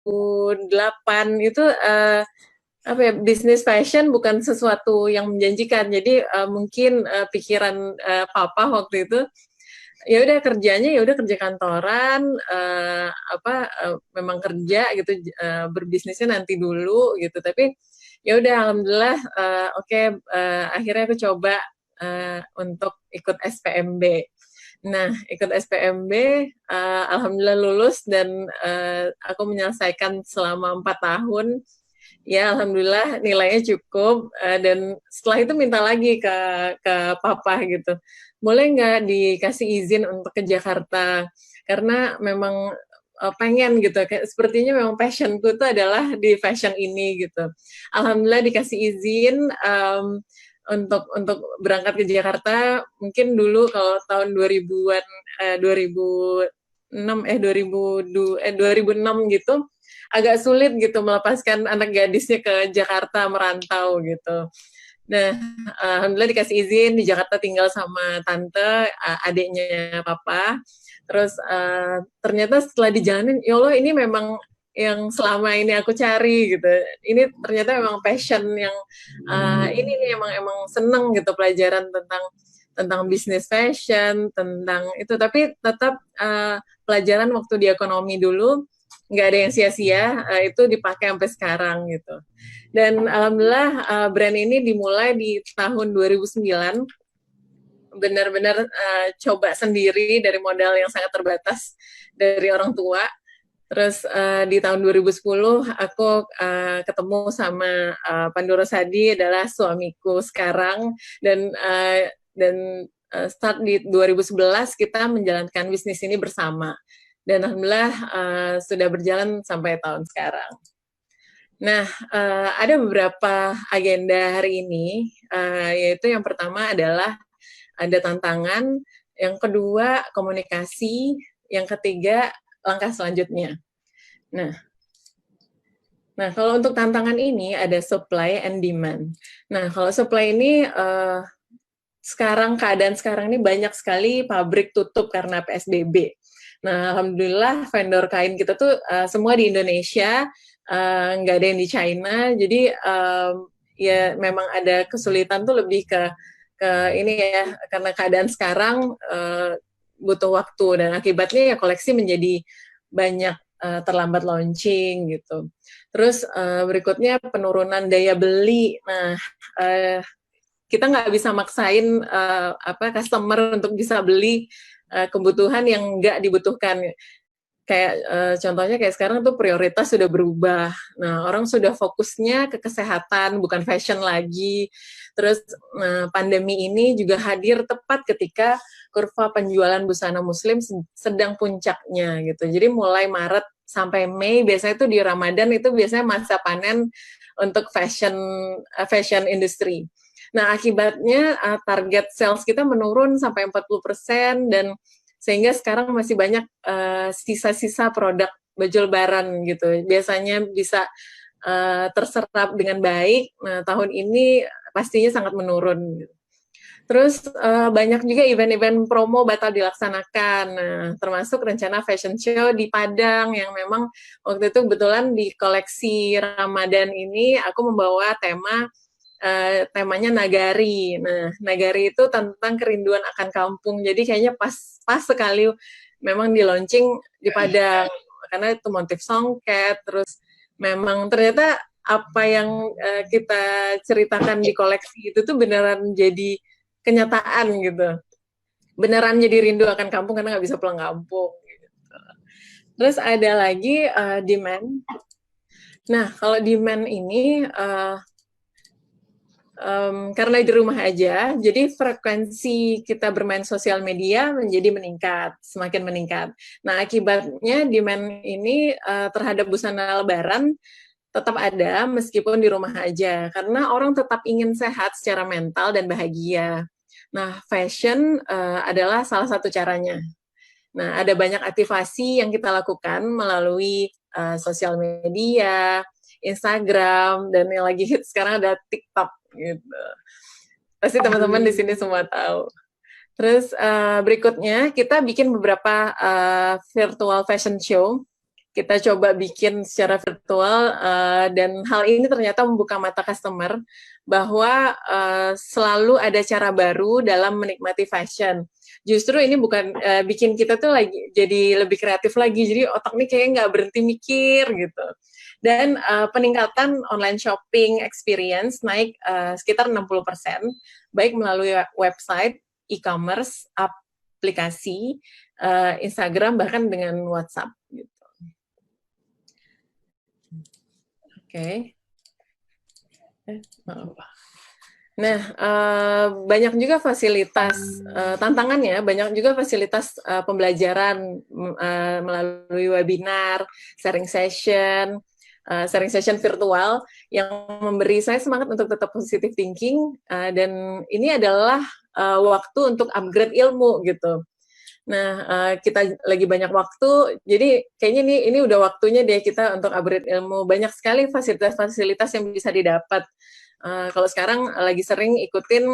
2008 itu apa ya, bisnis fashion bukan sesuatu yang menjanjikan. Jadi mungkin pikiran papa waktu itu ya udah kerjanya ya udah kerja kantoran, memang kerja gitu, berbisnisnya nanti dulu gitu. Tapi ya udah alhamdulillah, akhirnya aku coba untuk ikut SPMB. Nah, ikut SPMB, alhamdulillah lulus dan aku menyelesaikan selama 4 tahun. Ya, alhamdulillah nilainya cukup, dan setelah itu minta lagi ke papa gitu. Boleh nggak dikasih izin untuk ke Jakarta? Karena memang pengen gitu, kayak sepertinya memang passionku itu adalah di fashion ini gitu. Alhamdulillah dikasih izin untuk berangkat ke Jakarta. Mungkin dulu kalau tahun 2000-an, 2006 2006 gitu, agak sulit gitu melepaskan anak gadisnya ke Jakarta merantau gitu. Nah, alhamdulillah dikasih izin di Jakarta tinggal sama tante, adiknya papa. Terus ternyata setelah dijalanin, ya Allah ini memang yang selama ini aku cari gitu. Ini ternyata memang passion yang ini nih emang seneng gitu, pelajaran tentang bisnis fashion, tentang itu. Tapi tetap pelajaran waktu di ekonomi dulu nggak ada yang sia-sia, itu dipakai sampai sekarang gitu. Dan alhamdulillah brand ini dimulai di tahun 2009, benar-benar coba sendiri dari modal yang sangat terbatas dari orang tua. Terus di tahun 2010 aku ketemu sama Pandu Rosadi, adalah suamiku sekarang, dan start di 2011 kita menjalankan bisnis ini bersama. Dan alhamdulillah sudah berjalan sampai tahun sekarang. Nah, ada beberapa agenda hari ini, yaitu yang pertama adalah ada tantangan, yang kedua komunikasi, yang ketiga langkah selanjutnya. Nah, kalau untuk tantangan ini ada supply and demand. Nah, kalau supply ini keadaan sekarang ini banyak sekali pabrik tutup karena PSBB. Nah, alhamdulillah vendor kain kita tuh semua di Indonesia, nggak ada yang di China. Jadi ya memang ada kesulitan tuh lebih ke ini ya, karena keadaan sekarang butuh waktu, dan akibatnya ya koleksi menjadi banyak terlambat launching gitu. Terus berikutnya penurunan daya beli. Nah, kita nggak bisa maksain customer untuk bisa beli kebutuhan yang nggak dibutuhkan. Kayak contohnya kayak sekarang tuh prioritas sudah berubah. Nah, orang sudah fokusnya ke kesehatan, bukan fashion lagi. Terus pandemi ini juga hadir tepat ketika kurva penjualan busana muslim sedang puncaknya gitu. Jadi mulai Maret sampai Mei biasanya itu di Ramadan itu biasanya masa panen untuk fashion industry. Nah, akibatnya target sales kita menurun sampai 40%, dan sehingga sekarang masih banyak sisa-sisa produk baju lebaran gitu. Biasanya bisa terserap dengan baik. Nah, tahun ini pastinya sangat menurun. Terus banyak juga event-event promo batal dilaksanakan. Nah, termasuk rencana fashion show di Padang yang memang waktu itu kebetulan di koleksi Ramadan ini aku membawa temanya Nagari. Nah, Nagari itu tentang kerinduan akan kampung. Jadi kayaknya pas sekali memang di launching di Padang, karena itu motif songket. Terus memang ternyata apa yang kita ceritakan di koleksi itu tuh beneran jadi kenyataan gitu. Beneran jadi rindu akan kampung karena nggak bisa pulang kampung. Gitu. Terus ada lagi demand. Nah, kalau demand ini karena di rumah aja, jadi frekuensi kita bermain sosial media menjadi semakin meningkat. Nah, akibatnya demand ini terhadap busana lebaran tetap ada meskipun di rumah aja, karena orang tetap ingin sehat secara mental dan bahagia. Nah, fashion adalah salah satu caranya. Nah, ada banyak aktivasi yang kita lakukan melalui sosial media, Instagram, dan yang lagi hit sekarang ada TikTok gitu. Pasti teman-teman di sini semua tahu. Terus berikutnya kita bikin beberapa virtual fashion show. kita coba bikin secara virtual, dan hal ini ternyata membuka mata customer bahwa selalu ada cara baru dalam menikmati fashion. Justru ini bukan bikin kita tuh lagi jadi lebih kreatif lagi, jadi otak nih kayaknya nggak berhenti mikir gitu. Dan peningkatan online shopping experience naik sekitar 60%, baik melalui website, e-commerce, aplikasi, Instagram, bahkan dengan WhatsApp gitu. Oke. Nah, banyak juga fasilitas tantangannya, banyak juga fasilitas pembelajaran melalui webinar, sharing session virtual yang memberi saya semangat untuk tetap positive thinking, dan ini adalah waktu untuk upgrade ilmu gitu. Nah, kita lagi banyak waktu, jadi kayaknya ini udah waktunya deh kita untuk upgrade ilmu. Banyak sekali fasilitas-fasilitas yang bisa didapat. Kalau sekarang lagi sering ikutin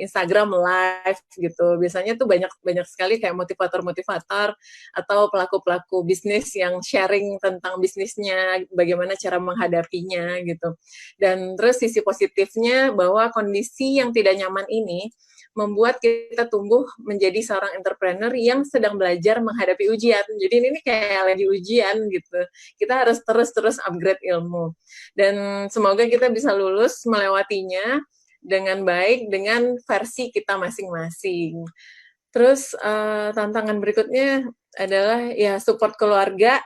Instagram Live gitu. Biasanya tuh banyak sekali kayak motivator-motivator atau pelaku-pelaku bisnis yang sharing tentang bisnisnya, bagaimana cara menghadapinya gitu. Dan terus sisi positifnya bahwa kondisi yang tidak nyaman ini membuat kita tumbuh menjadi seorang entrepreneur yang sedang belajar menghadapi ujian. Jadi ini kayak lagi ujian gitu. Kita harus terus upgrade ilmu. Dan semoga kita bisa lulus melewatinya dengan baik dengan versi kita masing-masing. Terus tantangan berikutnya adalah ya support keluarga,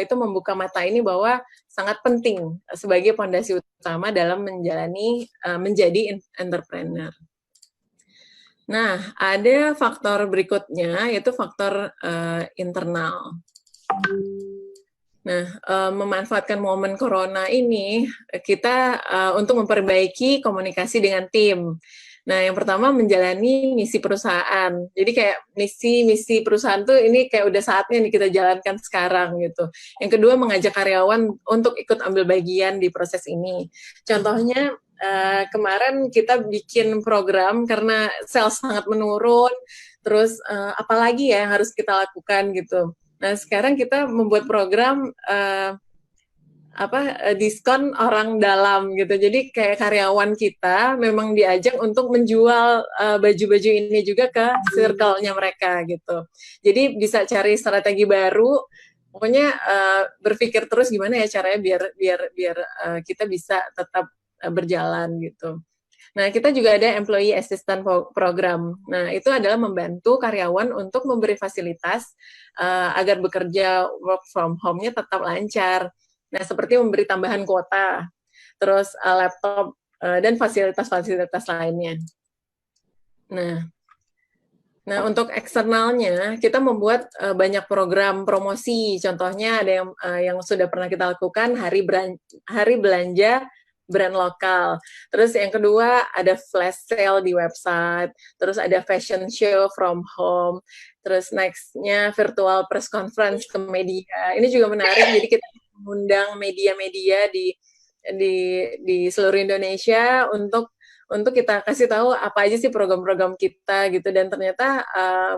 itu membuka mata ini bahwa sangat penting sebagai fondasi utama dalam menjadi entrepreneur. Nah, ada faktor berikutnya, yaitu faktor internal. Nah, memanfaatkan momen corona ini, kita untuk memperbaiki komunikasi dengan tim. Nah, yang pertama menjalani misi perusahaan. Jadi kayak misi perusahaan tuh ini kayak udah saatnya nih kita jalankan sekarang gitu. Yang kedua mengajak karyawan untuk ikut ambil bagian di proses ini. Contohnya kemarin kita bikin program karena sales sangat menurun, terus apalagi ya yang harus kita lakukan gitu. Nah, sekarang kita membuat program diskon orang dalam gitu. Jadi kayak karyawan kita memang diajak untuk menjual baju-baju ini juga ke circle-nya mereka gitu. Jadi bisa cari strategi baru. Pokoknya berpikir terus gimana ya caranya biar kita bisa tetap berjalan gitu. Nah, kita juga ada Employee Assistance Program. Nah, itu adalah membantu karyawan untuk memberi fasilitas agar bekerja work from home-nya tetap lancar. Nah, seperti memberi tambahan kuota, terus laptop, dan fasilitas-fasilitas lainnya. Nah, untuk eksternalnya, kita membuat banyak program promosi. Contohnya ada yang sudah pernah kita lakukan, hari belanja brand lokal. Terus yang kedua ada flash sale di website, terus ada fashion show from home, terus nextnya virtual press conference ke media. Ini juga menarik, jadi kita mengundang media-media di seluruh Indonesia untuk kita kasih tahu apa aja sih program-program kita gitu, dan ternyata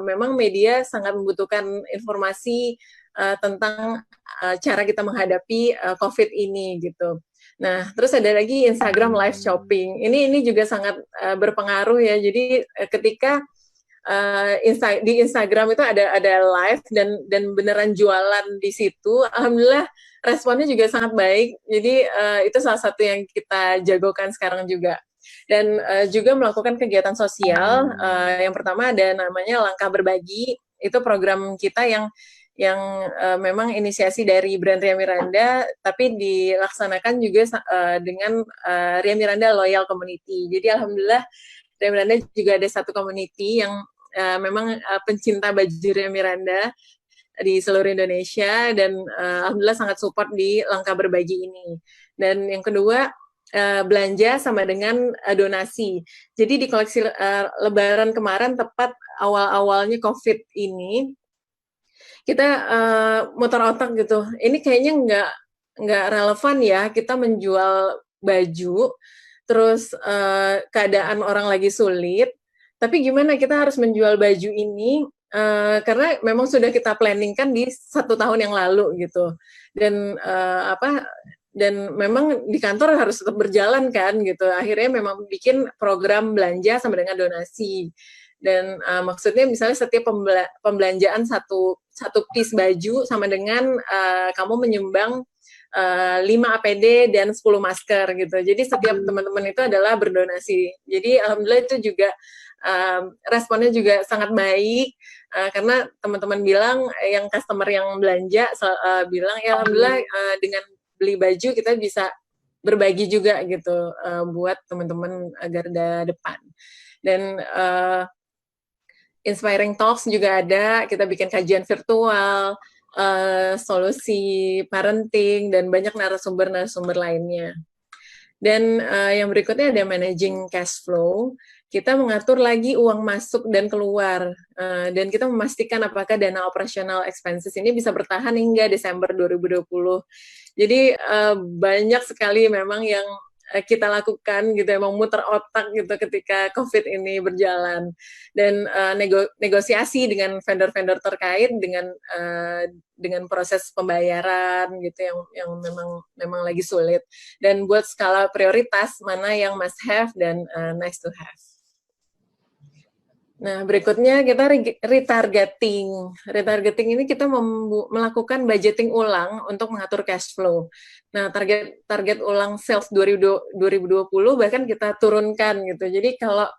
memang media sangat membutuhkan informasi tentang cara kita menghadapi COVID ini gitu. Nah, terus ada lagi Instagram live shopping. Ini juga sangat berpengaruh ya. Jadi ketika di Instagram itu ada live dan beneran jualan di situ, alhamdulillah responnya juga sangat baik. Jadi itu salah satu yang kita jagokan sekarang juga. Dan juga melakukan kegiatan sosial. Yang pertama ada namanya Langkah Berbagi. Itu program kita yang memang inisiasi dari brand Ria Miranda, tapi dilaksanakan juga dengan Ria Miranda Loyal Community. Jadi alhamdulillah Ria Miranda juga ada satu community yang memang pencinta baju Ria Miranda di seluruh Indonesia, dan alhamdulillah sangat support di Langkah Berbagi ini. Dan yang kedua, belanja sama dengan donasi. Jadi di koleksi Lebaran kemarin, tepat awal-awalnya COVID ini, kita muter otak gitu. Ini kayaknya nggak relevan ya kita menjual baju, terus keadaan orang lagi sulit. Tapi gimana kita harus menjual baju ini karena memang sudah kita planning kan di 1 tahun yang lalu gitu, dan dan memang di kantor harus tetap berjalan kan gitu. Akhirnya memang bikin program belanja sama dengan donasi. Dan maksudnya misalnya setiap pembelanjaan satu piece baju sama dengan kamu menyumbang 5 APD dan 10 masker gitu. Jadi setiap teman-teman itu adalah berdonasi. Jadi alhamdulillah itu juga responnya juga sangat baik, karena teman-teman bilang, yang customer yang belanja bilang ya alhamdulillah dengan beli baju kita bisa berbagi juga gitu buat teman-teman garda depan. Dan inspiring talks juga ada, kita bikin kajian virtual, solusi parenting, dan banyak narasumber-narasumber lainnya. Dan yang berikutnya ada managing cash flow. Kita mengatur lagi uang masuk dan keluar, dan kita memastikan apakah dana operational expenses ini bisa bertahan hingga Desember 2020. Jadi banyak sekali memang yang kita lakukan gitu, emang muter otak gitu ketika COVID ini berjalan, dan negosiasi dengan vendor-vendor terkait dengan proses pembayaran gitu yang memang lagi sulit, dan buat skala prioritas mana yang must have dan nice to have. Nah, berikutnya kita retargeting. Retargeting ini kita melakukan budgeting ulang untuk mengatur cash flow. Nah, target ulang sales 2020 bahkan kita turunkan gitu. Jadi kalau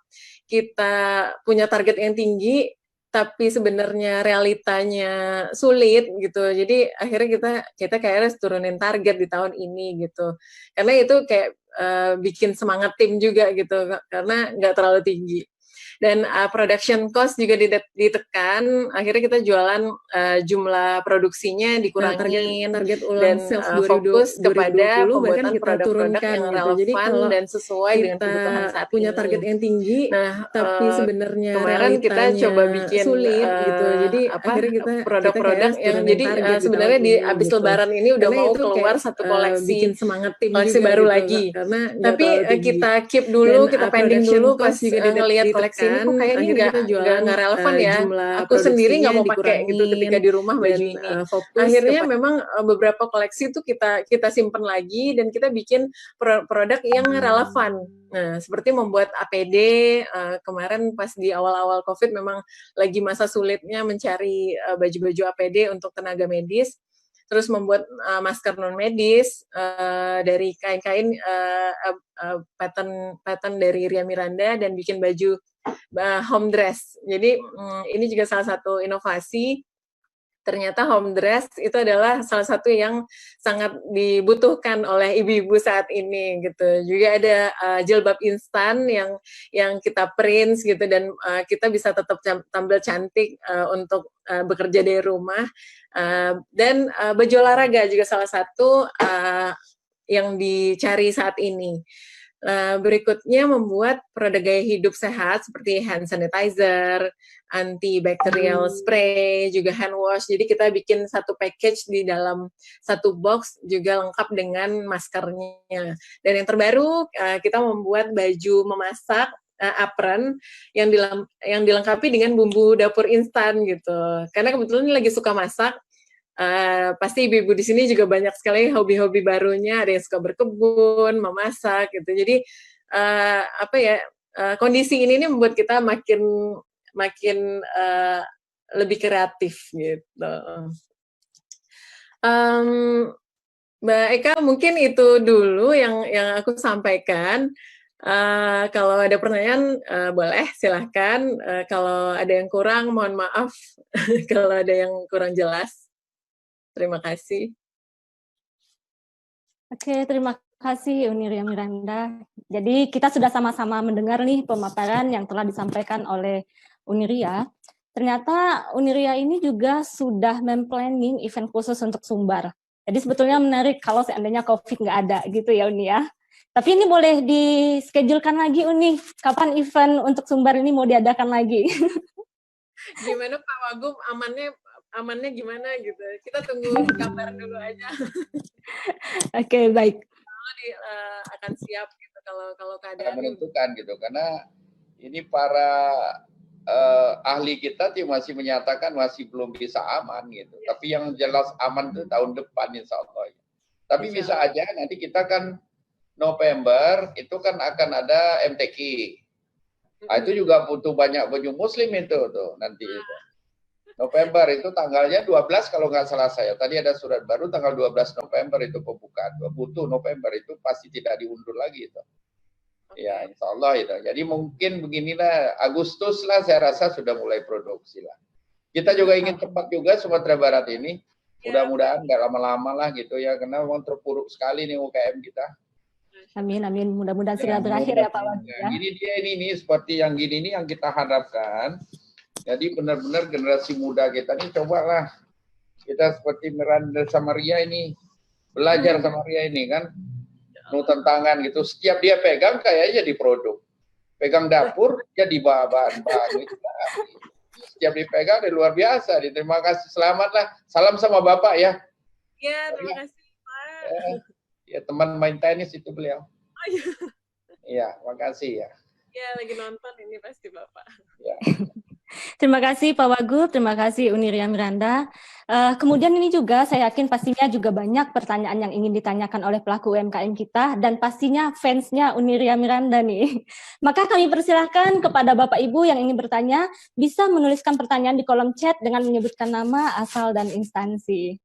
kita punya target yang tinggi, tapi sebenarnya realitanya sulit gitu. Jadi akhirnya kita kayak harus turunin target di tahun ini gitu. Karena itu kayak bikin semangat tim juga gitu, karena nggak terlalu tinggi. Dan production cost juga ditekan, akhirnya kita jualan jumlah produksinya dikurangin, target ulang sales fokus kepada pembuatan produk-produk yang relevan dan sesuai dengan kebutuhan saat punya ini. Target yang tinggi, nah tapi sebenarnya kemarin kita coba bikin sulit gitu, jadi akhirnya kita produk-produk yang jadi sebenarnya di abis gitu. Lebaran ini udah karena mau keluar satu koleksi, bikin semangat tim koleksi baru gitu, lagi, karena tapi kita keep dulu, kita pending dulu pas ngelihat koleksi ini kok kayaknya nggak relevan ya. Aku sendiri nggak mau pakai gitu ketika di rumah baju ini. Akhirnya memang beberapa koleksi itu kita simpen lagi dan kita bikin produk yang relevan. Nah, seperti membuat APD, kemarin pas di awal-awal COVID memang lagi masa sulitnya mencari baju-baju APD untuk tenaga medis. Terus membuat masker non medis dari kain-kain pattern dari Ria Miranda, dan bikin baju home dress. Jadi ini juga salah satu inovasi. Ternyata home dress itu adalah salah satu yang sangat dibutuhkan oleh ibu-ibu saat ini gitu. Juga ada jilbab instan yang kita print gitu, dan kita bisa tetap tampil cantik untuk bekerja dari rumah. Dan baju olahraga juga salah satu yang dicari saat ini. Berikutnya membuat produk gaya hidup sehat seperti hand sanitizer, antibacterial spray, juga hand wash. Jadi kita bikin satu package di dalam satu box juga lengkap dengan maskernya. Dan yang terbaru kita membuat baju memasak apron yang dilengkapi dengan bumbu dapur instan gitu. Karena kebetulan ini lagi suka masak. Pasti ibu-ibu di sini juga banyak sekali hobi-hobi barunya, ada yang suka berkebun, memasak gitu. Jadi kondisi ini membuat kita makin lebih kreatif gitu. Mbak Eka, mungkin itu dulu yang aku sampaikan. Kalau ada pertanyaan boleh silahkan. Kalau ada yang kurang mohon maaf kalau ada yang kurang jelas. Terima kasih. Oke, terima kasih Uni Ria Miranda. Jadi kita sudah sama-sama mendengar nih pemaparan yang telah disampaikan oleh Uni Ria. Ternyata Uni Ria ini juga sudah memplanning event khusus untuk Sumbar. Jadi sebetulnya menarik kalau seandainya COVID nggak ada gitu ya Uni ya. Tapi ini boleh di-schedulekan lagi Uni, kapan event untuk Sumbar ini mau diadakan lagi? Gimana Pak Wagub, amannya gimana gitu. Kita tunggu kabar dulu aja. Oke, baik. Akan siap gitu kalau keadaan menentukan gitu, karena ini para ahli kita masih menyatakan masih belum bisa aman gitu. Tapi yang jelas aman itu tahun depan insya Allah. Tapi bisa aja nanti kita kan November itu kan akan ada MTQ. Nah, itu juga butuh banyak baju muslim itu tuh nanti itu. November itu tanggalnya 12 kalau nggak salah saya. Tadi ada surat baru tanggal 12 November itu pembukaan. Butuh November itu pasti tidak diundur lagi itu. Ya, insya Allah itu. Jadi mungkin beginilah Agustus lah saya rasa sudah mulai produksi lah. Kita juga ingin cepat juga Sumatera Barat ini. Mudah-mudahan nggak lama-lama lah gitu ya. Karena memang terpuruk sekali nih UKM kita. Amin, amin. Mudah-mudahan segera berakhir ya Pak Wagub. Ini dia ini seperti yang gini nih yang kita harapkan. Jadi benar-benar generasi muda kita ini cobalah kita seperti Miranda sama Ria ini belajar sama Ria ini kan nutan tangan gitu. Setiap dia pegang kayaknya jadi produk. Pegang dapur jadi bahan-bahan gitu. Setiap dipegang dia luar biasa. Terima kasih, selamatlah. Salam sama Bapak ya. Ya, terima kasih Pak. Ya, teman main tenis itu beliau. Iya, makasih ya. Ya, lagi nonton ini pasti Bapak. Ya. Terima kasih Pak Wagub, terima kasih Uniria Miranda. Kemudian ini juga saya yakin pastinya juga banyak pertanyaan yang ingin ditanyakan oleh pelaku UMKM kita dan pastinya fansnya Uniria Miranda nih. Maka kami persilahkan kepada Bapak Ibu yang ingin bertanya bisa menuliskan pertanyaan di kolom chat dengan menyebutkan nama, asal, dan instansi.